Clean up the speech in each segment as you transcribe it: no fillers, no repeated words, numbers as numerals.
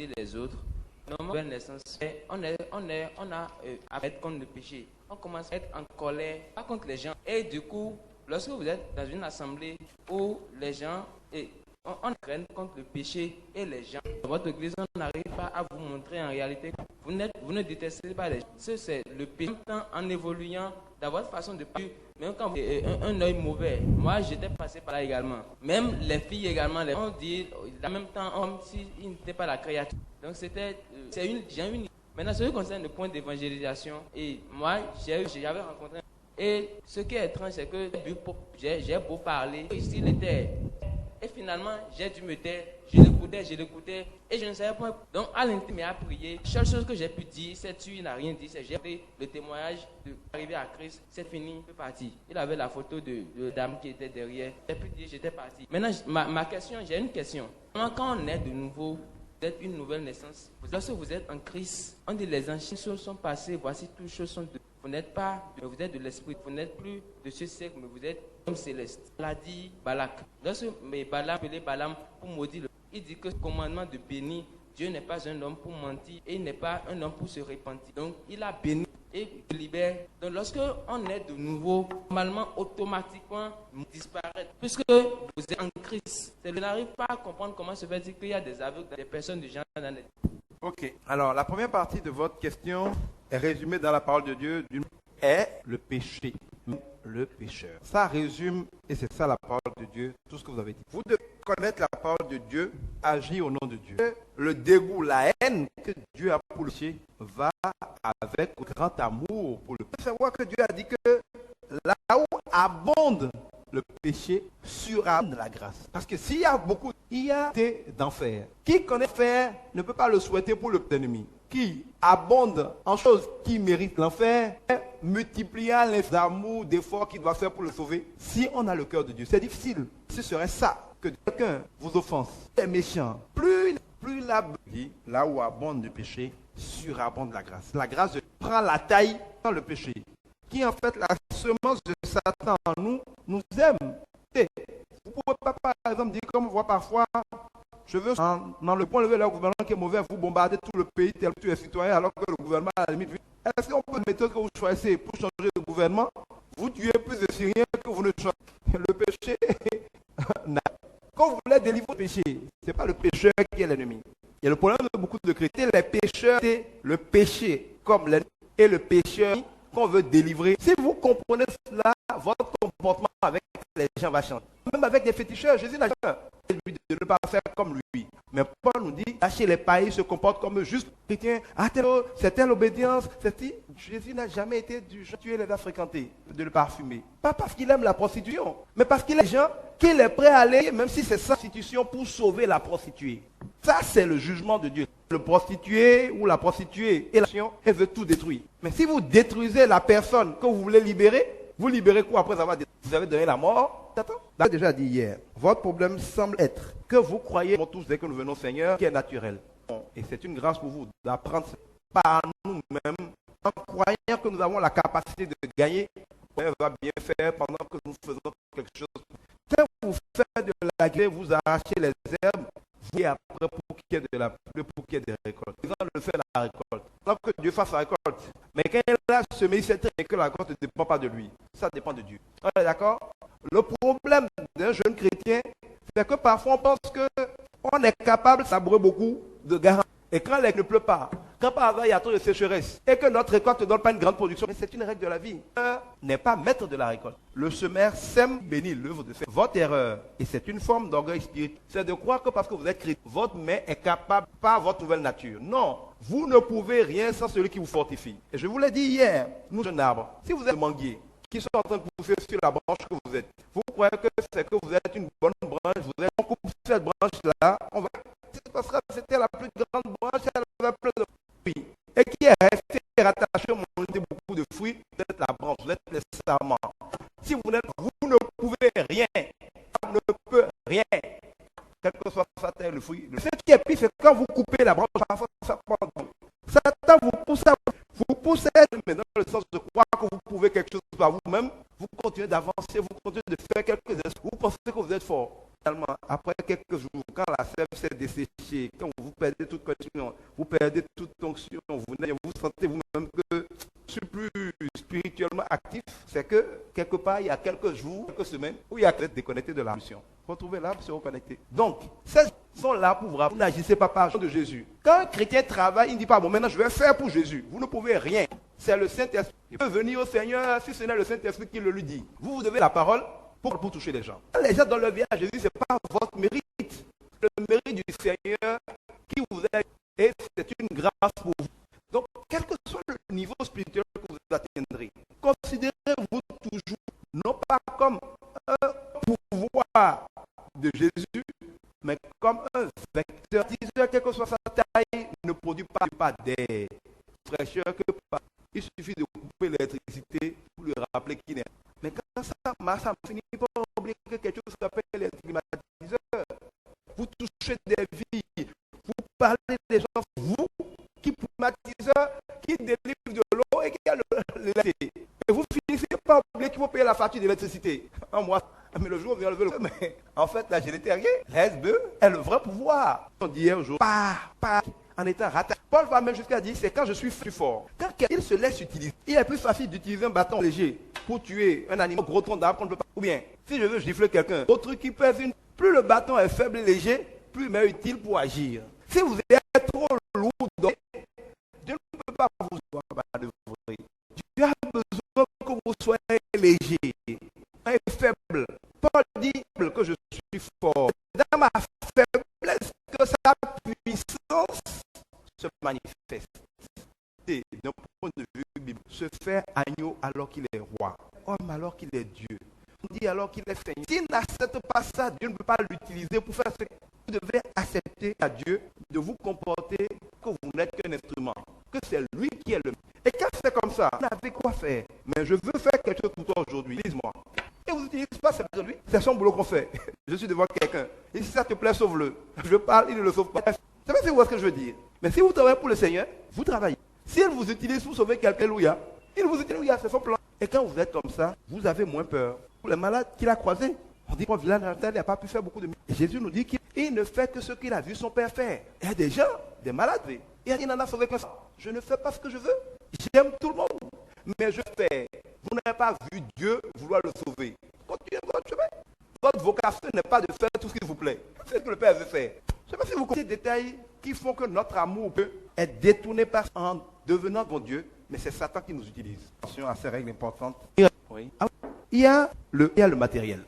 évangéliser les autres, normalement, nouvelle naissance, on a à être contre le péché. On commence à être en colère, pas contre les gens. Et du coup, lorsque vous êtes dans une assemblée où les gens, on craint contre le péché et les gens, dans votre église, on n'arrive pas à vous montrer en réalité, vous ne détestez pas les gens. C'est le péché. En même temps, en évoluant dans votre façon de plus, même quand vous avez un œil mauvais, moi j'étais passé par là également. Même les filles également, on dit en même temps comme s'ils n'étaient pas la créature. Donc j'ai une. Maintenant, ce qui concerne le point d'évangélisation, et moi j'avais rencontré. Et ce qui est étrange, c'est que j'ai beau parler, s'il était. Et finalement, j'ai dû me taire. Je l'écoutais, et je ne savais pas. Donc, à l'intérieur, il m'a prié. La seule chose que j'ai pu dire, c'est qu'il n'a rien dit. J'ai pris le témoignage d'arriver à Christ. C'est fini, je suis parti. Il avait la photo de dame qui était derrière. J'ai pu dire, j'étais parti. Maintenant, ma question, j'ai une question. Quand on est de nouveau, vous êtes une nouvelle naissance. Lorsque vous êtes en Christ, on dit les anciennes choses sont passées, voici toutes choses sont de. Vous n'êtes pas, vous êtes de l'esprit, vous n'êtes plus de ce siècle, mais vous êtes comme céleste. L'a dit Balak. Lorsque Balaam appelait Balaam pour maudire, il dit que ce commandement de bénir, Dieu n'est pas un homme pour mentir et il n'est pas un homme pour se repentir. Donc il a béni et il libère. Donc lorsque on est de nouveau, normalement, automatiquement, nous disparaît. Puisque vous êtes en Christ, je n'arrive pas à comprendre comment se fait-il qu'il y a des aveugles, des personnes du genre dans les... Ok. Alors, la première partie de votre question est résumée dans la parole de Dieu est le péché, le pécheur. Ça résume, et c'est ça la parole de Dieu, tout ce que vous avez dit. Vous devez connaître la parole de Dieu, agir au nom de Dieu. Le dégoût, la haine que Dieu a pour le péché va avec grand amour pour le péché. Il faut savoir que Dieu a dit que là où abonde le péché, surabonde la grâce. Parce que s'il y a beaucoup, il y a des d'enfer. Qui connaît l'enfer ne peut pas le souhaiter pour le ennemi. Qui abonde en choses qui méritent l'enfer, multipliant les amours, d'efforts qu'il doit faire pour le sauver. Si on a le cœur de Dieu, c'est difficile. Ce serait ça que quelqu'un vous offense, est méchant. Plus la dit, là où abonde le péché, surabonde la grâce. La grâce prend la taille dans le péché. Qui en fait la semence de Satan en nous aime. Et vous ne pouvez pas, par exemple, dire comme on voit parfois, je veux dans le point lever le gouvernement qui est mauvais, vous bombardez tout le pays tel que tu es citoyen, alors que le gouvernement à la limite. Est-ce qu'on peut une méthode que vous choisissez pour changer de gouvernement? Vous tuez plus de Syriens que vous ne choisissez. Le péché, quand vous voulez délivrer le péché, ce n'est pas le pécheur qui est l'ennemi. Et le problème de beaucoup de chrétiens, les pécheurs, c'est le péché comme l'ennemi et le pécheur qu'on veut délivrer. Si vous comprenez cela, votre comportement avec les gens va changer. Même avec des féticheurs, Jésus n'a jamais dit de ne pas faire comme lui. Mais Paul nous dit, lâchez les païens, se comportent comme eux, juste chrétiens. C'est telle obédience. Jésus n'a jamais été du genre tuer les à fréquenter, de le parfumer. Pas parce qu'il aime la prostitution, mais parce qu'il est gens qu'il est prêt à aller, même si c'est sa prostitution, pour sauver la prostituée. Ça, c'est le jugement de Dieu. Le prostitué ou la prostituée et l'action, elle veut tout détruire. Mais si vous détruisez la personne que vous voulez libérer, vous libérez quoi après avoir détruit? Vous avez donné la mort? Attends. J'ai déjà dit hier, votre problème semble être que vous croyez, tous dès que nous venons au Seigneur, qui est naturel. Et c'est une grâce pour vous d'apprendre par nous-mêmes, en croyant que nous avons la capacité de gagner. On va bien faire pendant que nous faisons quelque chose. Quand vous faites de la guerre, vous arrachez les herbes, et après pour qu'il y ait de la pluie, pour qu'il y ait des récoltes. Ils ont le fait la récolte. Alors que Dieu fasse la récolte. Mais quand il a semé, il sait très bien que la récolte ne dépend pas de lui. Ça dépend de Dieu. On est d'accord? Le problème d'un jeune chrétien, c'est que parfois on pense qu'on est capable de sabrer beaucoup de garanties. Et quand il ne pleut pas, quand par hasard il y a trop de sécheresse, et que notre récolte ne donne pas une grande production, mais c'est une règle de la vie. N'est pas maître de la récolte. Le semeur sème, bénit l'œuvre de faire. Votre erreur, et c'est une forme d'orgueil spirituel, c'est de croire que parce que vous êtes chrétien, votre main est capable, pas votre nouvelle nature. Non, vous ne pouvez rien sans celui qui vous fortifie. Et je vous l'ai dit hier, nous, jeunes arbres, si vous êtes manguier, qui sont en train de pousser sur la branche que vous êtes, vous croyez que c'est que vous êtes une bonne branche, on coupe cette branche-là, parce que c'était la plus grande branche, elle avait plein de fruits. Et qui est resté rattaché au monde de beaucoup de fruits, vous êtes la branche, vous êtes les sarments. Si vous ne pouvez rien, ça ne peut rien, quel que soit sa terre, le fruit. Ce qui est pire, c'est quand vous coupez la branche, parfois ça prend tout. Satan vous pousse, mais dans le sens de croire que vous pouvez quelque chose par vous-même, vous continuez d'avancer, vous continuez de faire quelque chose, vous pensez que vous êtes fort. finalement, après quelques jours, quand la sève s'est desséchée, quand vous perdez toute connexion, vous perdez toute onction, vous sentez vous-même que je suis plus spirituellement actif, c'est que quelque part, il y a quelques jours, quelques semaines, où il y a être déconnecté de la mission. Retrouvez là, se reconnecter. Donc, ces sont là pour vous. Vous n'agissez pas par de Jésus. Quand un chrétien travaille, il ne dit pas, bon, maintenant je vais faire pour Jésus. Vous ne pouvez rien. C'est le Saint-Esprit. Il peut venir au Seigneur si ce n'est le Saint-Esprit qui le lui dit. Vous devez la parole pour toucher les gens. Quand les gens donnent leur vie à Jésus, ce n'est pas votre mérite. Le mérite du Seigneur qui vous aide et c'est une grâce pour vous. Donc, quel que soit le niveau spirituel que vous atteindrez, considérez-vous toujours, non pas comme un pouvoir de Jésus, mais comme un vecteur. Disons, quelle que soit sa taille, ne produit pas d'air, fraîcheur que pas. Il suffit de couper l'électricité pour lui rappeler qu'il est. Mais quand ça marche, ça finit par oublier que quelque chose s'appelle les climatiseurs. Vous touchez des vies, vous parlez des gens, vous qui climatiseur, qui délivre de l'eau et qui a l'électricité. Et vous finissez par oublier qu'il faut payer la facture d'électricité. Un mois, mais le jour où on vient lever le feu, mais en fait, la génétique est le vrai pouvoir. On dit hier aujourd'hui, en étant rattaché. Paul va même jusqu'à dire, c'est quand je suis plus fort. Quand il se laisse utiliser, il est plus facile d'utiliser un bâton léger pour tuer un animal gros tronc d'arbre qu'on ne peut pas. Ou bien, si je veux gifler quelqu'un, autre truc qui pèse plus le bâton est faible et léger, plus il est utile pour agir. Si vous êtes trop lourd, Dieu ne peut pas vous manœuvrer. Dieu a besoin que vous soyez léger et faible. Paul dit que je suis fort. Dans ma faiblesse, que sa puissance se manifeste. D'un point de vue biblique, se faire agneau alors qu'il est roi, homme alors qu'il est Dieu, on dit alors qu'il est Seigneur. S'il n'accepte pas ça, Dieu ne peut pas l'utiliser pour faire ce que vous devez accepter à Dieu de vous comporter que vous n'êtes qu'un instrument, que c'est lui qui est le. Et quand c'est comme ça, vous n'avez quoi faire. Mais je veux faire quelque chose pour toi aujourd'hui, dis-moi. Et vous n'utilisez pas ça pour lui, c'est son boulot qu'on fait. Je suis devant quelqu'un, et si ça te plaît, sauve-le. Je parle, il ne le sauve pas. Vous savez ce que je veux dire? Mais si vous travaillez pour le Seigneur, vous travaillez. Si il vous utilise pour sauver quelqu'un, il vous utilise, c'est son plan. Et quand vous êtes comme ça, vous avez moins peur. Pour les malades qu'il a croisés, on dit qu'au village natal, il n'a pas pu faire beaucoup de miracles. Et Jésus nous dit qu'il ne fait que ce qu'il a vu son Père faire. Il y a des gens, des malades, il n'en a sauvé qu'un seul. Je ne fais pas ce que je veux. J'aime tout le monde, mais je fais. Vous n'avez pas vu Dieu vouloir le sauver. Continuez votre chemin. Votre vocation n'est pas de faire tout ce qu'il vous plaît. C'est ce que le Père veut faire. Je ne sais pas si vous connaissez des détails qui font que notre amour peut être détourné en devenant bon Dieu, mais c'est Satan qui nous utilise. Attention à ces règles importantes. Oui. Il y a le matériel.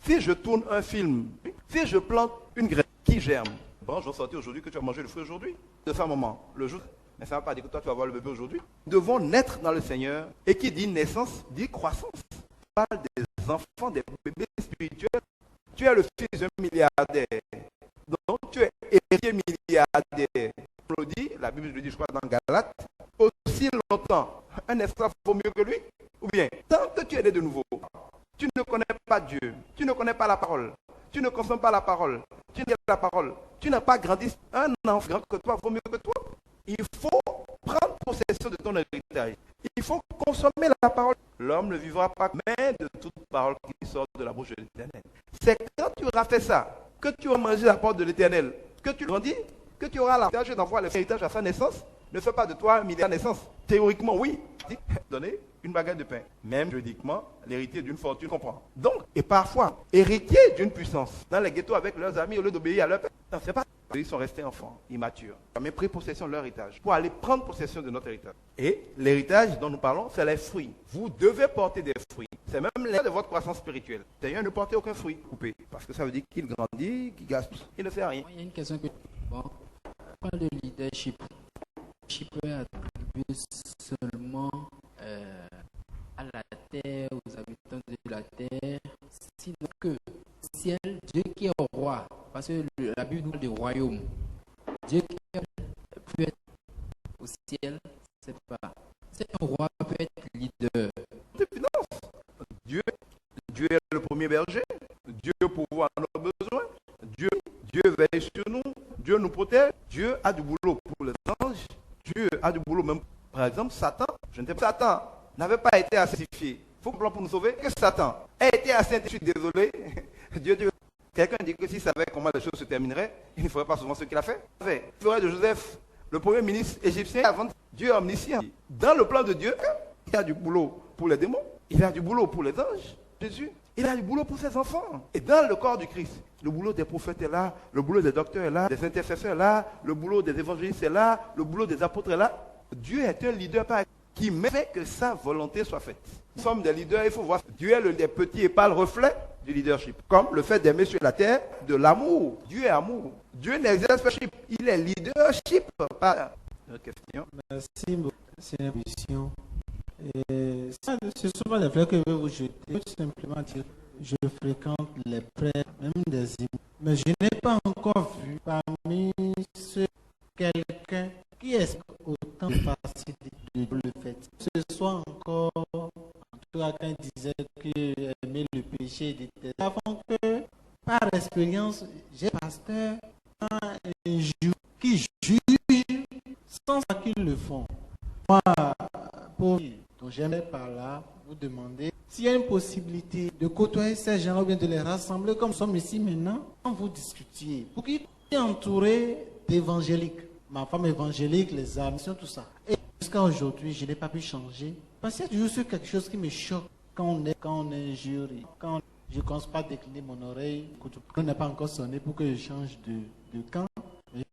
Si je tourne un film, si je plante une graine qui germe, bon, je vais sortir aujourd'hui que tu vas manger le fruit aujourd'hui, de sa maman, le jour. Mais ça ne va pas dire que toi tu vas avoir le bébé aujourd'hui. Nous devons naître dans le Seigneur, et qui dit naissance, dit croissance. On parle des enfants, des bébés spirituels. Tu es le fils d'un milliardaire. Donc tu es héritier milliardaire. On le dit, la Bible le dit, je crois, dans Galates, aussi longtemps, un esclave vaut mieux que lui. Ou bien, tant que tu es né de nouveau, tu ne connais pas Dieu, tu ne connais pas la parole, tu ne consommes pas la parole, tu n'as pas la parole, tu n'as pas grandi. Un enfant grand que toi vaut mieux que toi. Il faut prendre possession de ton héritage. Il faut consommer la parole. L'homme ne vivra pas, mais de toute parole qui sort de la bouche de l'Éternel. C'est quand tu auras fait ça, que tu auras mangé la parole de l'Éternel, que tu grandis, que tu auras l'avantage d'envoyer l'héritage à sa naissance. Ne fais pas de toi un milliard de naissance. Théoriquement, oui. Donner une baguette de pain. Même juridiquement, l'héritier d'une fortune comprend. Donc, et parfois, héritier d'une puissance. Dans les ghettos avec leurs amis, au lieu d'obéir à leur père. Non, c'est pas. Ils sont restés enfants, immatures. Ils ont même pris possession de leur héritage pour aller prendre possession de notre héritage. Et l'héritage dont nous parlons, c'est les fruits. Vous devez porter des fruits. C'est même l'ère de votre croissance spirituelle. D'ailleurs, ne portez aucun fruit coupé. Parce que ça veut dire qu'il grandit, qu'il gaspille. Il ne fait rien. Il y a une question que... Bon, on parle de leadership. Je peux attribuer seulement à la terre, aux habitants de la terre, sinon que ciel, Dieu qui est roi, parce que la Bible nous parle du royaume. Dieu qui peut être au ciel, c'est pas. C'est un roi peut être leader. Dieu est le premier berger. Dieu pourvoit à nos besoins. Dieu veille sur nous. Dieu nous protège. Dieu a du boulot pour les anges. Dieu a du boulot même. Par exemple, Satan, Satan n'avait pas été sanctifié. Il faut que pour nous sauver, que Satan a été sanctifié. Je suis désolé. Dieu, Quelqu'un dit que s'il savait comment les choses se termineraient, il ne ferait pas souvent ce qu'il a fait. Il ferait de Joseph le premier ministre égyptien avant. Dieu est omniscient. Dans le plan de Dieu, il y a du boulot pour les démons, il y a du boulot pour les anges, Jésus. Il a du boulot pour ses enfants. Et dans le corps du Christ, le boulot des prophètes est là, le boulot des docteurs est là, des intercesseurs est là, le boulot des évangélistes est là, le boulot des apôtres est là. Dieu est un leader qui fait que sa volonté soit faite. Nous sommes des leaders, il faut voir. Dieu est le petit et pas le reflet du leadership. Comme le fait d'aimer sur la terre de l'amour. Dieu est amour. Dieu n'exerce pas leadership, il est leadership. Pas... Une autre question. Merci beaucoup. C'est une question. Ce sont pas des fleurs que je vais vous jeter. Je vais tout simplement dire, je fréquente les prêtres, même des imams. Mais je n'ai pas encore vu parmi ceux quelqu'un qui est autant de facilité de le fait. Ce soit encore, en tout cas, quand il disait qu'il aimait le péché et détestait. Avant que, par expérience, j'ai pasteur un jour qui juge sans savoir qu'ils le font. Moi, pour donc j'aimerais par là vous demander s'il y a une possibilité de côtoyer ces gens ou bien de les rassembler comme nous sommes ici maintenant, quand vous discutiez, pour qu'ils soient entourés d'évangéliques. Ma femme évangélique, les amis, tout ça. Et jusqu'à aujourd'hui, je n'ai pas pu changer. Parce qu'il y a toujours sur quelque chose qui me choque quand on est un jury. Quand je ne commence pas à décliner mon oreille, on n'a pas encore sonné pour que je change de camp.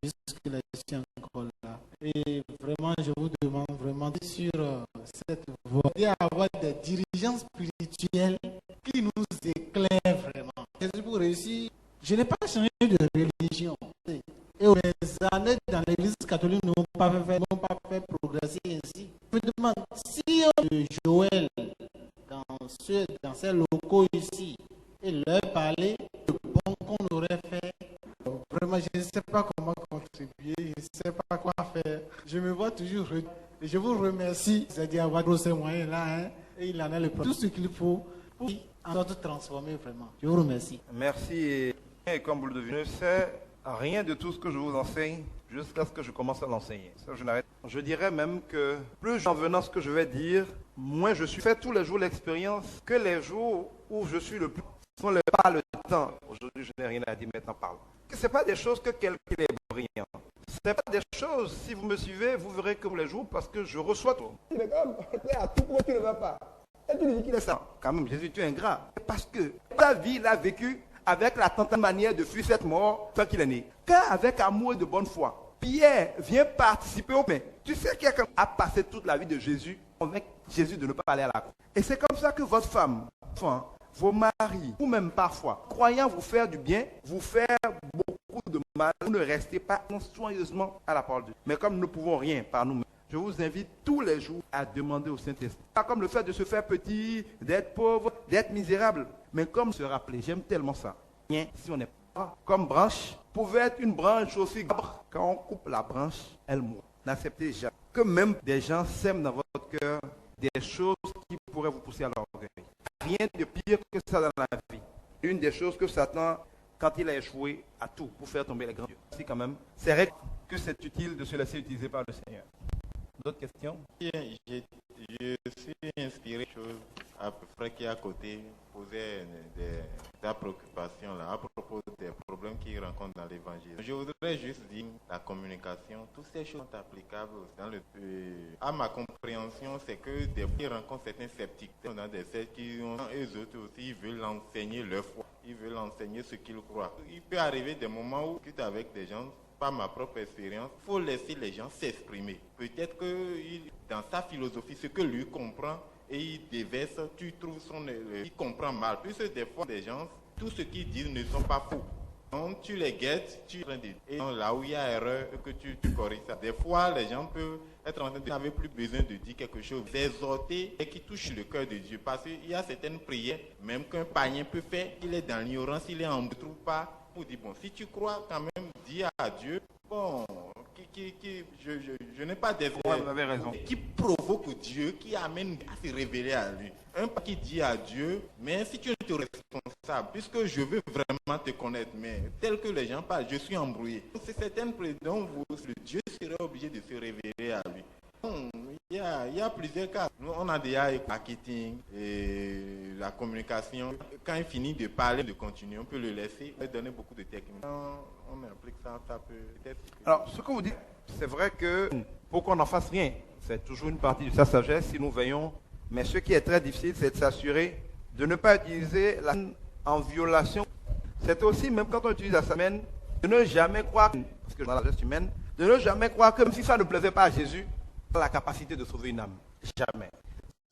Jusque-là, je suis encore là. Et vraiment, je vous demande vraiment sur cette voie d'avoir des dirigeants spirituels qui nous éclairent vraiment. C'est pour réussir. Je n'ai pas changé de religion. Et les années dans l'église catholique n'ont pas fait progresser ainsi. Je me demande si Joël, dans ces locaux ici, et leur parler, le bon qu'on aurait fait. Vraiment, je ne sais pas comment contribuer, je ne sais pas quoi faire. Je me vois toujours. Et je vous remercie d'avoir tous ces moyens-là. Hein, et il en a tout ce qu'il faut pour en sorte de transformer vraiment. Je vous remercie. Merci. Et comme vous le devinez, c'est rien de tout ce que je vous enseigne jusqu'à ce que je commence à l'enseigner. Ça, je n'arrête. Je dirais même que plus j'en venais à ce que je vais dire, moins je suis fait tous les jours l'expérience que les jours où je suis le plus sont pas le temps. Aujourd'hui, je n'ai rien à dire, maintenant parle. Ce n'est pas des choses que quelqu'un est brillant. Ce n'est pas des choses, si vous me suivez, vous verrez que tous les jours, parce que je reçois tout. Il est comme, à tout, pourquoi tu ne vas pas? Et tu lui dis qu'il est ça. Quand même, Jésus, tu es ingrat. Parce que ta vie, il a vécu avec la tentante manière de fuir cette mort tant qu'il est né. Car avec amour et de bonne foi, Pierre vient participer au pain. Tu sais qu'il a passé toute la vie de Jésus avec Jésus de ne pas aller à la croix. Et c'est comme ça que votre femme, vos maris, ou même parfois, croyant vous faire du bien, vous faire beaucoup de mal, vous ne restez pas soigneusement à la parole de Dieu. Mais comme nous ne pouvons rien par nous-mêmes, je vous invite tous les jours à demander au Saint-Esprit. Pas comme le fait de se faire petit, d'être pauvre, d'être misérable, mais comme se rappeler, j'aime tellement ça. Rien, si on n'est pas comme branche, pouvait être une branche aussi grabre. Quand on coupe la branche, elle mourra. N'acceptez jamais que même des gens sèment dans votre cœur des choses qui pourraient vous pousser à l'orgueil. Rien de pire que ça dans la vie. Une des choses que Satan, quand il a échoué, a tout pour faire tomber les grands dieux. Si quand même, c'est vrai que c'est utile de se laisser utiliser par le Seigneur. D'autres questions? Je suis inspiré de choses à peu près qui à côté poser des préoccupations là, à propos des problèmes qu'ils rencontrent dans l'évangile. Je voudrais juste dire la communication, toutes ces choses sont applicables dans à ma compréhension, c'est que des qui rencontrent certains sceptiques dans des sectes qui ont eux autres aussi, ils veulent enseigner leur foi, ils veulent enseigner ce qu'ils croient. Il peut arriver des moments où tu es avec des gens. Par ma propre expérience, il faut laisser les gens s'exprimer. Peut-être que dans sa philosophie, ce que lui comprend et il déverse, tu trouves il comprend mal. Puisque des fois, des gens, tout ce qu'ils disent ne sont pas faux. Donc tu les guettes, tu es en train de dire. Et là où il y a erreur, que tu corriges ça. Des fois, les gens peuvent être en train de n'avaient plus besoin de dire quelque chose, d'exhorter et qui touche le cœur de Dieu. Parce qu'il y a certaines prières, même qu'un païen peut faire, il est dans l'ignorance, il est en ne trouve pas. Pour dire, bon, si tu crois quand même, dis à Dieu, bon, je n'ai pas d'effet qui provoque Dieu, qui amène à se révéler à lui. Un pas qui dit à Dieu, mais si tu es responsable, puisque je veux vraiment te connaître, mais tel que les gens parlent, je suis embrouillé. C'est certaines dont le Dieu serait obligé de se révéler à lui. Bon, il y il y a plusieurs cas. Nous, on a déjà le marketing et la communication. Quand il finit de parler, de continuer, on peut le laisser. On peut donner beaucoup de techniques. On applique ça, ça peut peut-être... Alors, ce que vous dites, c'est vrai que pour qu'on n'en fasse rien, c'est toujours une partie de sa sagesse si nous veillons. Mais ce qui est très difficile, c'est de s'assurer de ne pas utiliser la scène en violation. C'est aussi, même quand on utilise la semaine, de ne jamais croire, parce que dans la sagesse humaine, de ne jamais croire que même si ça ne plaisait pas à Jésus, on a la capacité de sauver une âme. Jamais.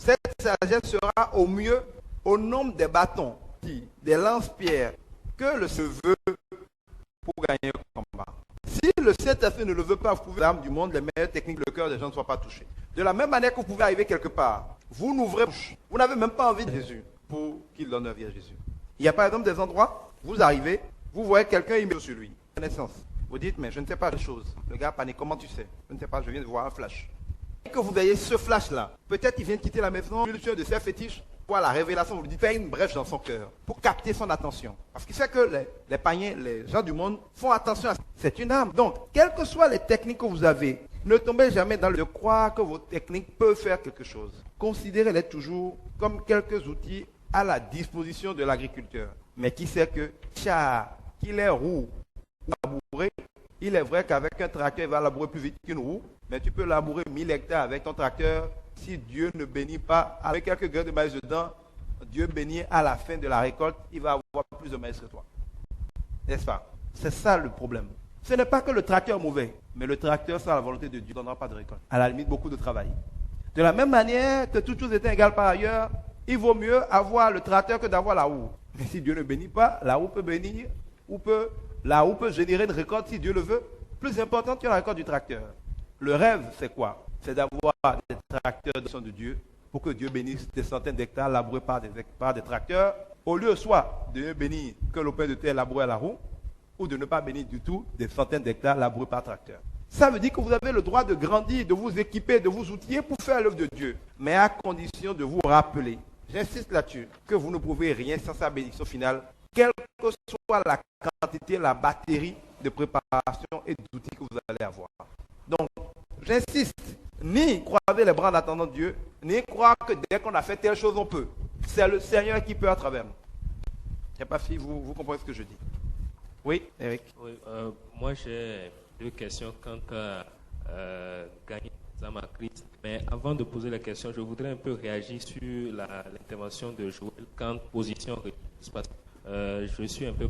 Cette sagesse sera au mieux au nombre des bâtons, des lance-pierres que le se veut pour gagner le combat. Si le Saint-Esprit ne le veut pas, vous pouvez l'âme du monde, les meilleures techniques, le cœur des gens ne soient pas touchés. De la même manière que vous pouvez arriver quelque part, vous n'ouvrez pas, vous n'avez même pas envie de Jésus pour qu'il donne la vie à Jésus. Il y a par exemple des endroits, vous arrivez, vous voyez quelqu'un, il met sur lui, connaissance. Vous dites, mais je ne sais pas les choses. Le gars panique, comment tu sais? Je ne sais pas, je viens de voir un flash. Et que vous voyez ce flash-là, peut-être il vient de quitter la maison, il de ses fétiches, voir la révélation, vous lui dites, faites une brèche dans son cœur, pour capter son attention. Parce qu'il sait que les païens, les gens du monde, font attention à ça. C'est une arme. Donc, quelles que soient les techniques que vous avez, ne tombez jamais dans le de croire que vos techniques peuvent faire quelque chose. Considérez-les toujours comme quelques outils à la disposition de l'agriculteur. Mais qui sait que, qu'il est roux ou labouré, il est vrai qu'avec un tracteur, il va labourer plus vite qu'une roue, mais tu peux labourer 1000 hectares avec ton tracteur. Si Dieu ne bénit pas, avec quelques grains de maïs dedans, Dieu bénit à la fin de la récolte, il va avoir plus de maïs que toi. N'est-ce pas? C'est ça le problème. Ce n'est pas que le tracteur est mauvais, mais le tracteur, sans la volonté de Dieu, ne donnera pas de récolte. À la limite, beaucoup de travail. De la même manière que toutes choses étant égales par ailleurs, il vaut mieux avoir le tracteur que d'avoir la roue. Mais si Dieu ne bénit pas, la roue peut bénir, la roue peut générer une récolte si Dieu le veut, plus importante que la récolte du tracteur. Le rêve, c'est quoi? C'est d'avoir des tracteurs de Dieu pour que Dieu bénisse des centaines d'hectares labourés par des tracteurs, au lieu soit de ne bénir que le pain de terre labouré à la roue, ou de ne pas bénir du tout des centaines d'hectares labourés par tracteur. Ça veut dire que vous avez le droit de grandir, de vous équiper, de vous outiller pour faire l'œuvre de Dieu, mais à condition de vous rappeler, j'insiste là-dessus, que vous ne pouvez rien sans sa bénédiction finale, quelle que soit la quantité, la batterie de préparation et d'outils que vous allez avoir. Donc, j'insiste, ni croiser les bras en attendant Dieu, ni croire que dès qu'on a fait telle chose, on peut. C'est le Seigneur qui peut à travers nous. Je ne sais pas si vous comprenez ce que je dis. Oui, Eric. Oui, moi j'ai deux questions quant à gagner dans ma crise. Mais avant de poser la question, je voudrais un peu réagir sur l'intervention de Joël quant position religieuse. Je suis un peu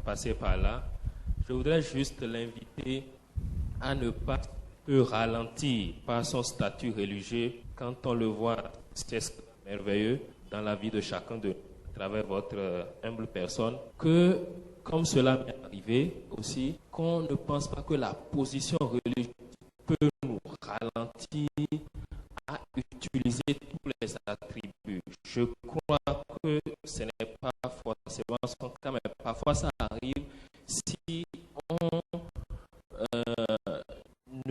passé par là. Je voudrais juste l'inviter à ne pas ralentir par son statut religieux quand on le voit, c'est merveilleux dans la vie de chacun de nous, à travers votre humble personne, que, comme cela m'est arrivé aussi, qu'on ne pense pas que la position religieuse peut nous ralentir à utiliser tous les attributs. Je crois que ce n'est pas forcément son cas, mais parfois ça arrive si on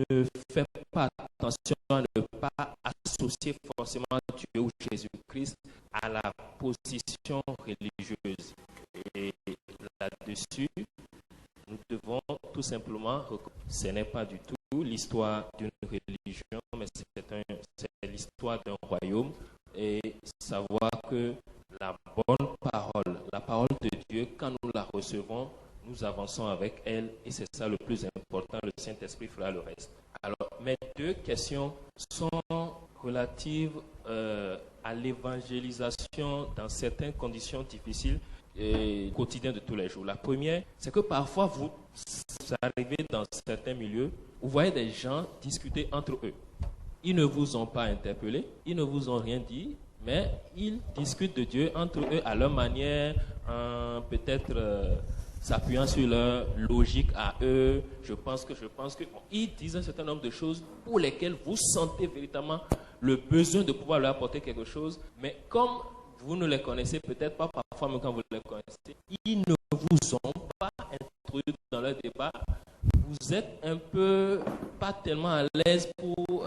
ne fait pas attention à ne pas associer forcément Dieu ou Jésus-Christ à la position religieuse. Et là-dessus, nous devons tout simplement reconnaître que ce n'est pas du tout l'histoire d'une religion, mais c'est l'histoire d'un royaume, et savoir que la bonne parole, la parole de Dieu, quand nous la recevons, nous avançons avec elle, et c'est ça le plus important. Le Saint-Esprit fera le reste. Alors, mes deux questions sont relatives à l'évangélisation dans certaines conditions difficiles et quotidiennes de tous les jours. La première, c'est que parfois vous arrivez dans certains milieux, vous voyez des gens discuter entre eux. Ils ne vous ont pas interpellé, ils ne vous ont rien dit, mais ils discutent de Dieu entre eux à leur manière, peut-être s'appuyant sur leur logique à eux. Je pense que bon, ils disent un certain nombre de choses pour lesquelles vous sentez véritablement le besoin de pouvoir leur apporter quelque chose, mais comme vous ne les connaissez peut-être pas, parfois même quand vous les connaissez, ils ne vous ont pas introduit dans leur débat. Vous êtes un peu pas tellement à l'aise pour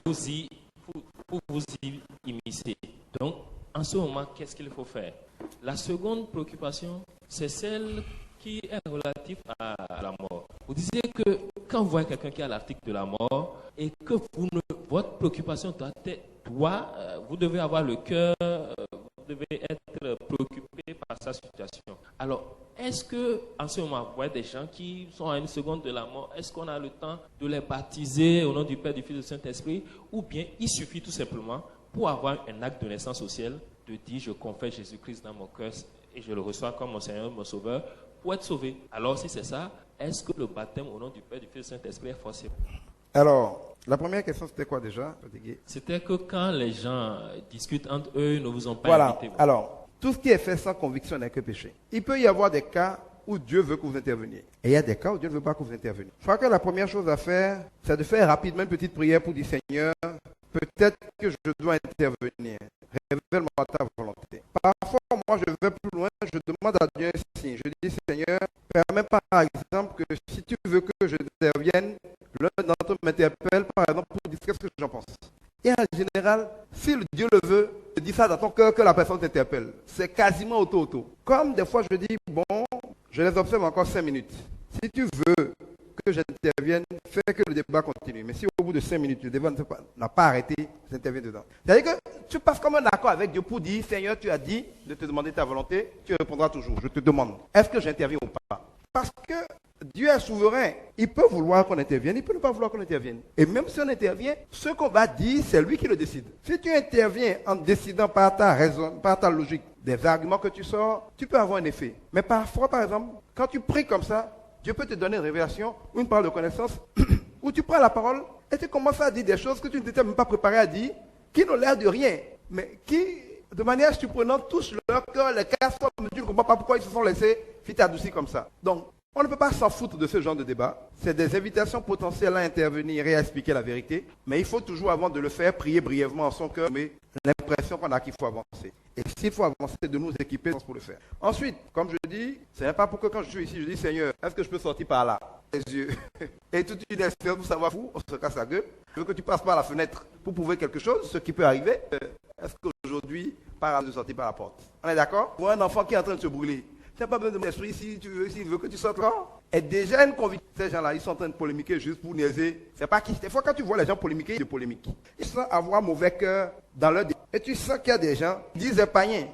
vous y immiscer. Donc, en ce moment, qu'est-ce qu'il faut faire? La seconde préoccupation, c'est celle qui est relative à la mort. Vous disiez que quand vous voyez quelqu'un qui a l'article de la mort et que votre préoccupation vous devez avoir le cœur, vous devez être préoccupé par sa situation. Alors, est-ce que en ce moment, vous voyez des gens qui sont à une seconde de la mort, est-ce qu'on a le temps de les baptiser au nom du Père, du Fils et du Saint-Esprit, ou bien il suffit tout simplement pour avoir un acte de naissance au ciel de dire je confesse Jésus-Christ dans mon cœur et je le reçois comme mon Seigneur, mon Sauveur, pour être sauvé. Alors si c'est ça, est-ce que le baptême au nom du Père, du Fils et du Saint-Esprit est forcé? Alors, la première question, c'était quoi déjà? C'était que quand les gens discutent entre eux, ils ne vous ont pas Voilà. invité. Alors, tout ce qui est fait sans conviction n'est que péché. Il peut y avoir des cas où Dieu veut que vous interveniez. Et il y a des cas où Dieu ne veut pas que vous interveniez. Je crois que la première chose à faire, c'est de faire rapidement une petite prière pour dire Seigneur, peut-être que je dois intervenir. Révèle-moi ta volonté. Parfois, moi, je vais plus loin, je demande à Dieu un signe. Je dis Seigneur, permets par exemple que si tu veux que je intervienne, l'un d'entre eux m'interpelle par exemple pour dire qu'est-ce que j'en pense. Et en général, si le Dieu le veut, je dis ça dans ton cœur que la personne t'interpelle. C'est quasiment auto-auto. Comme des fois je dis, bon, je les observe encore 5 minutes. Si tu veux que j'intervienne, fais que le débat continue. Mais si au bout de 5 minutes, le débat n'a pas arrêté, j'interviens dedans. C'est-à-dire que tu passes comme un accord avec Dieu pour dire, Seigneur, tu as dit de te demander ta volonté, tu répondras toujours. Je te demande, est-ce que j'interviens ou pas? Parce que Dieu est souverain. Il peut vouloir qu'on intervienne, il peut ne pas vouloir qu'on intervienne. Et même si on intervient, ce qu'on va dire, c'est lui qui le décide. Si tu interviens en décidant par ta raison, par ta logique, des arguments que tu sors, tu peux avoir un effet. Mais parfois, par exemple, quand tu pries comme ça, Dieu peut te donner une révélation ou une parole de connaissance où tu prends la parole et tu commences à dire des choses que tu ne t'étais même pas préparé à dire, qui n'ont l'air de rien, mais qui, de manière surprenante, touchent leur cœur, les cassent, tu ne comprends pas pourquoi ils se sont laissés fit adoucir comme ça. Donc, on ne peut pas s'en foutre de ce genre de débat. C'est des invitations potentielles à intervenir et à expliquer la vérité. Mais il faut toujours, avant de le faire, prier brièvement en son cœur, mais l'impression qu'on a qu'il faut avancer. Et s'il faut avancer, de nous équiper pour le faire. Ensuite, comme je dis, ce n'est pas pour que quand je suis ici, je dis Seigneur, est-ce que je peux sortir par là? Les yeux. Et toute une expérience pour savoir où on se casse la gueule. Je veux que tu passes par la fenêtre pour prouver quelque chose, ce qui peut arriver. Est-ce qu'aujourd'hui, par hasard, de sortir par la porte? On est d'accord? Pour un enfant qui est en train de se brûler. Tu n'as pas besoin de l'esprit si tu veux, s'il veut que tu sortes là. Et déjà une conviction. Ces gens-là, ils sont en train de polémiquer juste pour niaiser. C'est pas qui. Des fois, quand tu vois les gens polémiquer, ils polémiquent. Ils sentent avoir mauvais cœur dans leur débat. Et tu sens qu'il y a des gens qui disent des païens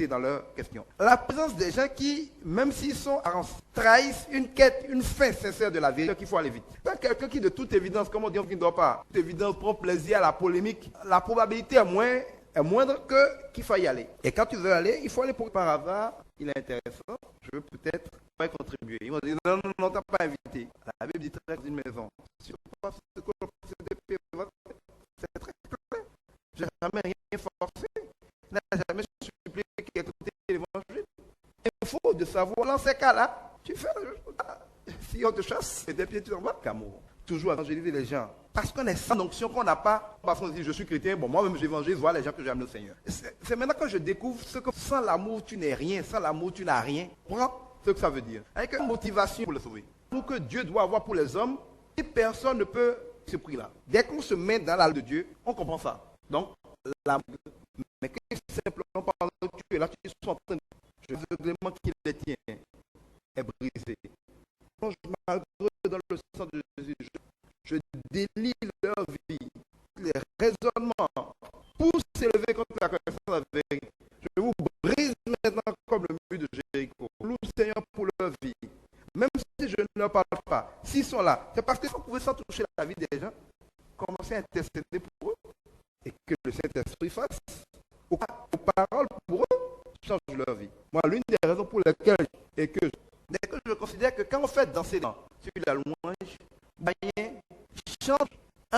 dans leurs questions. La présence des gens qui, même s'ils sont arrogants, trahissent une quête, une fin sincère de la vérité, qu'il faut aller vite. Quand quelqu'un qui, de toute évidence, comme on dit, qui ne dort pas, de toute évidence, prend plaisir à la polémique, la probabilité est moindre qu'il faille y aller. Et quand tu veux aller, il faut aller pour par hasard. Il est intéressant, je veux peut-être pas y contribuer. Ils vont dire non, tu n'as pas invité. La Bible dit très dans une maison. Si on passe ce que c'est très clair. Je n'ai jamais rien forcé. Je n'ai jamais supplié qu'il écoute l'évangile. Il faut de savoir, dans ces cas-là, tu fais le si on te chasse, et des pieds tu en vas, qu'amour. Toujours évangéliser les gens. Parce qu'on est sans onction qu'on n'a pas. Parce qu'on se dit, je suis chrétien, bon, moi-même j'évangélise, voilà les gens que j'aime le Seigneur. C'est maintenant que je découvre ce que sans l'amour, tu n'es rien, sans l'amour, tu n'as rien. Prends ce que ça veut dire. Avec une motivation pour le sauver. Pour que Dieu doit avoir pour les hommes, et personne ne peut ce prix-là. Dès qu'on se met dans l'âme de Dieu, on comprend ça. Donc, l'amour. Mais que simplement pendant que tu es là, tu es en train de. Je veux vraiment qu'il les tient est brisé. Je malgré dans le sang de Jésus, je délie leur vie, les raisonnements, pour s'élever contre la connaissance de la vérité. Je vous brise maintenant comme le mur de Jéricho. Loue le Seigneur pour leur vie. Même si je ne leur parle pas, s'ils sont là, c'est parce que si on pouvait sans toucher la vie des gens, commencer à intercéder pour eux et que le Saint-Esprit fasse aux paroles pour eux, change leur vie. Moi, l'une des raisons pour lesquelles est que je considère que quand on fait danser sur la louange, Païen chante,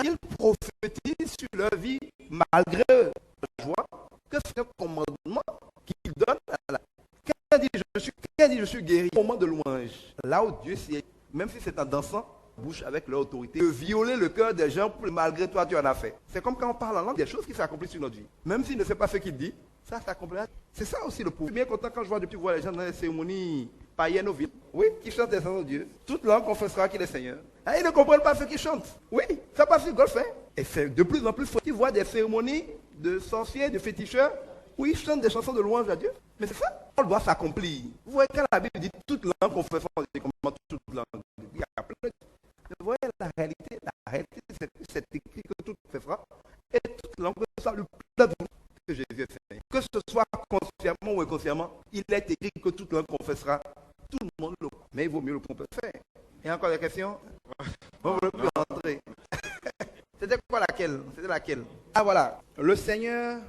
ils prophétisent sur leur vie malgré la joie, que c'est un commandement qu'il donne à la. Quand il dit je suis guéri, au moment de louange, là où Dieu s'y est, même si c'est en dansant, bouche avec leur autorité, de violer le cœur des gens, malgré toi tu en as fait. C'est comme quand on parle en langue, des choses qui s'accomplissent sur notre vie. Même s'il ne sait pas ce qu'il dit, ça s'accomplit. C'est ça aussi le pouvoir. Je suis bien content quand je vois depuis les gens dans les cérémonies païennes aux villes. Oui, qui chantent des chants de Dieu. Toute langue confessera qu'il est Seigneur. Et ils ne comprennent pas ce qu'ils chantent. Oui, ça passe sur golf. Et c'est de plus en plus faut-il voir des cérémonies de sorciers, de féticheurs, où ils chantent des chansons de louange à Dieu. Mais c'est ça, on doit s'accomplir. Vous voyez quand la Bible dit toute langue confessera, comment toute langue. Il y a plein de que Jésus est Seigneur. Que ce soit consciemment ou inconsciemment, il est écrit que tout le monde confessera. Tout le monde le croit. Mais il vaut mieux le confesser. Il y a encore des questions? On ne veut plus rentrer. C'était quoi laquelle? C'était laquelle? Ah voilà. Le Seigneur,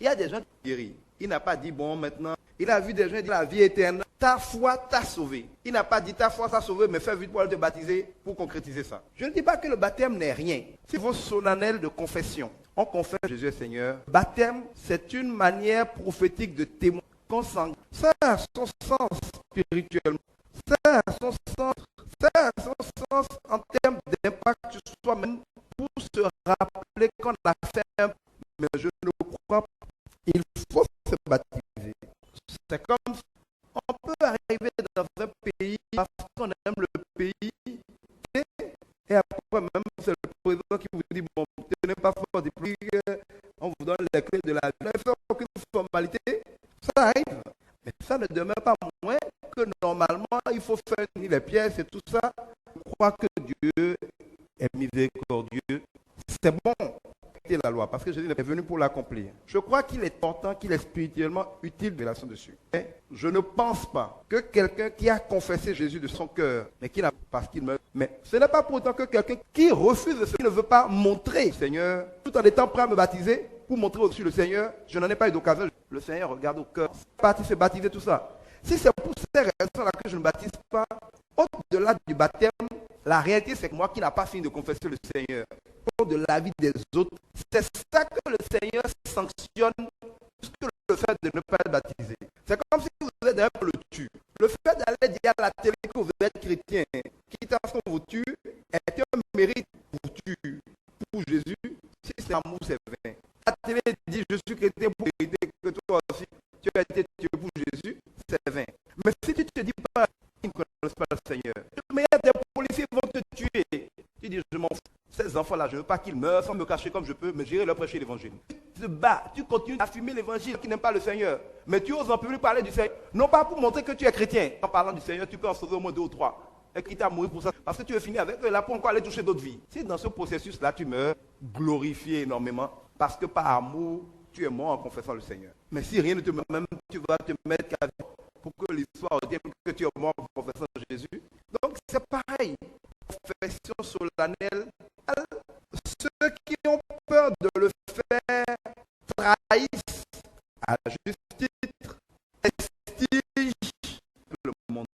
il y a des gens qui guérissent. Il n'a pas dit, bon, maintenant, il a vu des gens dire la vie éternelle. Ta foi t'a sauvé. Il n'a pas dit ta foi t'a sauvé, mais fais vite pour aller te baptiser pour concrétiser ça. Je ne dis pas que le baptême n'est rien. C'est vos solennels de confession. On confesse Jésus est Seigneur. Baptême, c'est une manière prophétique de témoigner qu'on s'engage. Ça a son sens spirituellement. Ça a son sens en termes d'impact sur soi-même pour se rappeler qu'on a fait un peu. Mais je ne crois pas. Il faut se baptiser. C'est comme si on peut arriver dans un pays parce qu'on aime le pays et après même c'est le président qui vous dit bon, tenez pas fort des prix, on vous donne les clés de la vie. Vous n'avez fait aucune formalité, ça arrive. Mais ça ne demeure pas moins que normalement il faut faire unir les pièces et tout ça. Je crois que Dieu est miséricordieux. C'est bon. La loi, parce que Jésus est venu pour l'accomplir. Je crois qu'il est important, qu'il est spirituellement utile de l'action dessus. Mais je ne pense pas que quelqu'un qui a confessé Jésus de son cœur, mais qui n'a pas parce qu'il meurt. Mais ce n'est pas pour autant que quelqu'un qui refuse de se, qui ne veut pas montrer le Seigneur, tout en étant prêt à me baptiser, pour montrer au-dessus le Seigneur, je n'en ai pas eu d'occasion. Le Seigneur regarde au cœur, parti se baptiser, tout ça. Si c'est pour ces raisons-là que je ne baptise pas, au-delà du baptême, la réalité c'est que moi qui n'ai pas fini de confesser le Seigneur, de la vie des autres, c'est ça que le Seigneur sanctionne plus que le fait de ne pas être baptisé. C'est comme si vous êtes un peu le tue. Le fait d'aller dire à la télé que vous êtes chrétien, quitte à ce qu'on vous tue, est un mérite pour tuer pour Jésus. Si c'est amour, c'est vain. La télé dit je suis chrétien pour hériter que toi aussi tu as été tué pour Jésus, c'est vain. Mais si tu te dis pas, ils ne connaissent pas le Seigneur. Mais il y a des policiers qui vont te tuer. Tu dis je m'en fous. Ces enfants-là, je ne veux pas qu'ils meurent sans me cacher comme je peux, mais j'irai leur prêcher l'évangile. Tu te bats, tu continues à fumer l'évangile qui n'aime pas le Seigneur. Mais tu oses en public parler du Seigneur. Non pas pour montrer que tu es chrétien. En parlant du Seigneur, tu peux en sauver au moins 2 ou 3. Et quitte à mourir pour ça. Parce que tu veux finir avec eux là pour encore aller toucher d'autres vies. Si dans ce processus-là, tu meurs, glorifié énormément, parce que par amour, tu es mort en confessant le Seigneur. Mais si rien ne te meurt, même tu vas te mettre qu'à vie pour que l'histoire retienne que tu es mort en confessant Jésus. Donc c'est pareil. Confession solennelle. Ceux qui ont peur de le faire trahissent à juste titre, prestige le monde.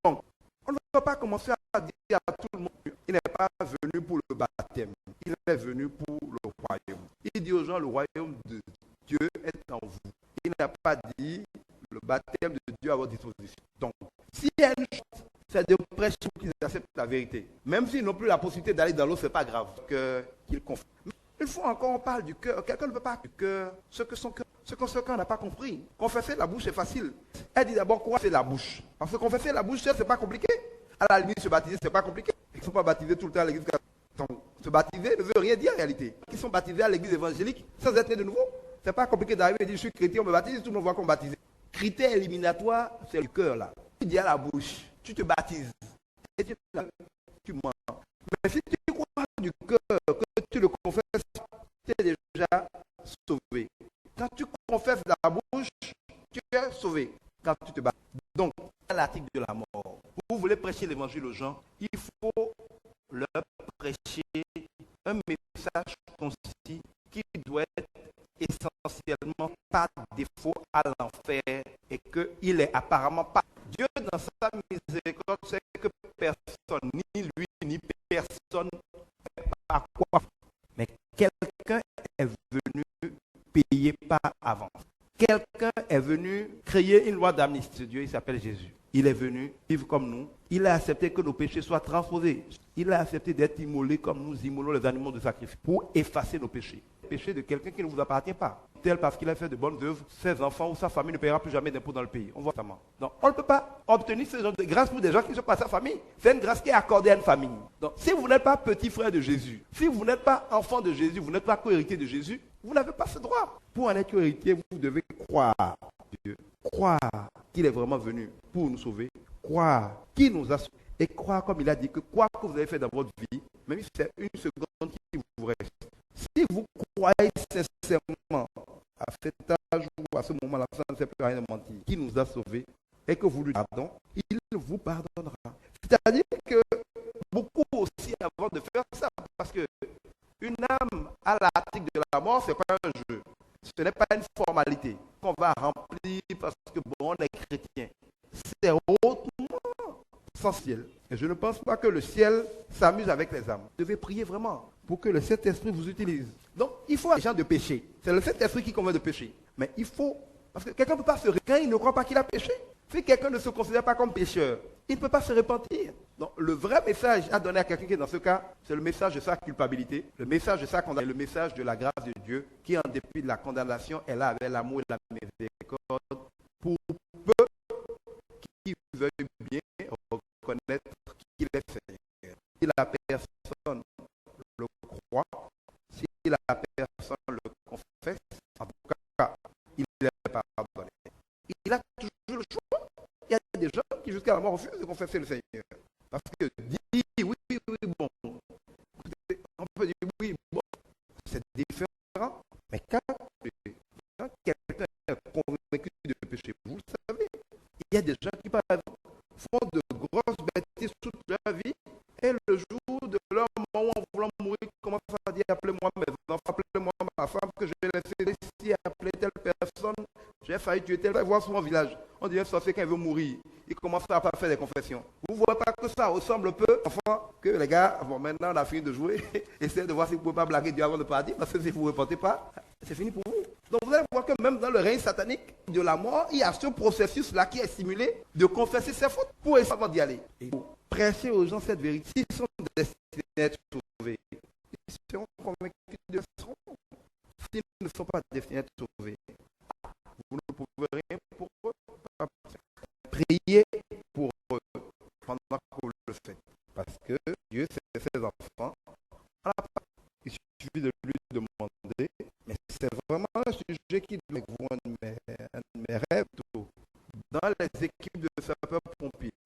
Donc, on ne va pas commencer à dire à tout le monde, il n'est pas venu pour le baptême, il est venu pour le royaume. Il dit aux gens, le royaume de Dieu est en vous. Il n'a pas dit le baptème de Dieu à votre disposition. Donc, s'il y a une chose, c'est de prêcher pour qu'ils acceptent la vérité. Même s'ils n'ont plus la possibilité d'aller dans l'eau, ce n'est pas grave qu'ils confessent. Une fois encore, on parle du cœur. Quelqu'un ne veut pas du cœur, ce que son cœur n'a pas compris. Confesser la bouche, c'est facile. Elle dit d'abord quoi c'est la bouche. Parce que confesser la bouche, c'est pas compliqué. À la limite, se baptiser, c'est pas compliqué. Ils ne sont pas baptisés tout le temps à l'église. Donc, se baptiser ne veut rien dire en réalité. Ils sont baptisés à l'église évangélique sans être nés de nouveau. C'est pas compliqué d'arriver et dire je suis chrétien, on me baptise, tout le monde voit qu'on me baptise. Critère éliminatoire, c'est le cœur là. Tu dis à la bouche, tu te baptises. Et tu mens. Mais si tu crois du cœur, que tu le confesses, tu es déjà sauvé. Quand tu confesses la bouche, tu es sauvé. Quand tu te baptises. Donc, c'est l'article de la mort. Vous voulez prêcher l'évangile aux gens, il faut leur prêcher un message concis qui doit être essentiellement par défaut à l'enfer et qu'il est apparemment pas. Dieu dans sa miséricorde sait que personne, ni lui, ni personne, ne sait par quoi. Mais quelqu'un est venu payer par avance. Quelqu'un est venu créer une loi d'amnistie. Dieu, il s'appelle Jésus. Il est venu vivre comme nous. Il a accepté que nos péchés soient transposés. Il a accepté d'être immolé comme nous immolons les animaux de sacrifice pour effacer nos péchés. Péché de quelqu'un qui ne vous appartient pas. Tel parce qu'il a fait de bonnes œuvres, ses enfants ou sa famille ne paiera plus jamais d'impôts dans le pays. On voit ça. Donc, on ne peut pas obtenir ce genre de grâce pour des gens qui ne sont pas sa famille. C'est une grâce qui est accordée à une famille. Donc, si vous n'êtes pas petit frère de Jésus, si vous n'êtes pas enfant de Jésus, vous n'êtes pas co-héritier de Jésus, vous n'avez pas ce droit. Pour en être co-héritier, vous devez croire Dieu, croire qu'il est vraiment venu pour nous sauver, croire qu'il nous a sauvés, et croire comme il a dit que quoi que vous avez fait dans votre vie, même si c'est une seconde qui vous reste, si vous croyez sincèrement à cet âge ou à ce moment-là, ça ne sert plus à rien de mentir, qui nous a sauvés, et que vous lui pardonnez, il vous pardonnera. C'est-à-dire que beaucoup aussi avant de faire ça, parce que une âme à l'article de la mort, ce n'est pas un jeu. Ce n'est pas une formalité qu'on va remplir parce que bon, on est chrétien. C'est hautement essentiel. Et je ne pense pas que le ciel s'amuse avec les âmes. Vous devez prier vraiment pour que le Saint-Esprit vous utilise. Donc, il faut des gens de péché. C'est le Saint-Esprit qui convainc de péché. Mais il faut, parce que quelqu'un ne peut pas se quand il ne croit pas qu'il a péché. Si quelqu'un ne se considère pas comme pécheur, il ne peut pas se repentir. Donc, le vrai message à donner à quelqu'un qui est dans ce cas, c'est le message de sa culpabilité, le message de sa condamnation, le message de la grâce de Dieu, qui en dépit de la condamnation est là avec l'amour et la miséricorde pour peu qui veuille bien reconnaître qu'il est Seigneur. Si la personne le croit, si la personne le confesse, en tout cas, il est pardonné. Il a toujours le choix. Il y a des gens qui jusqu'à la mort refusent de confesser le Seigneur. Parce que dit oui, bon. On peut dire oui, bon, c'est différent. Mais quand quelqu'un est convaincu de péché, vous le savez, il y a des gens qui, par exemple, font de grosses bêtises toute leur vie, et le jour de leur mort, en voulant mourir, commencent à dire appelez-moi mes enfants, appelez-moi ma femme, que je vais laisser ici, appeler telle personne, j'ai failli tuer telle personne, voir sur mon village. On dit un sorcier quand il veut mourir, il commence à faire des confessions. Vous ne voyez pas que ça ressemble peu, enfin, que les gars, bon, maintenant on a fini de jouer, essayez de voir si vous ne pouvez pas blaguer Dieu avant de partir, parce que si vous ne reportez pas, c'est fini pour vous. Donc vous allez voir que même dans le règne satanique de la mort, il y a ce processus-là qui est stimulé de confesser ses fautes pour essayer d'y aller. Et pour prêcher aux gens cette vérité, s'ils sont destinés à être sauvés, ils seront convaincus de ce seront. S'ils ne sont pas destinés à être sauvés, vous ne pouvez rien pour eux. Priez pour eux pendant que vous le faites. Parce que Dieu, c'est ses enfants. Il suffit de lui demander. Mais c'est vraiment un sujet qui doit être un de mes rêves. Dans les équipes de sapeurs-pompiers,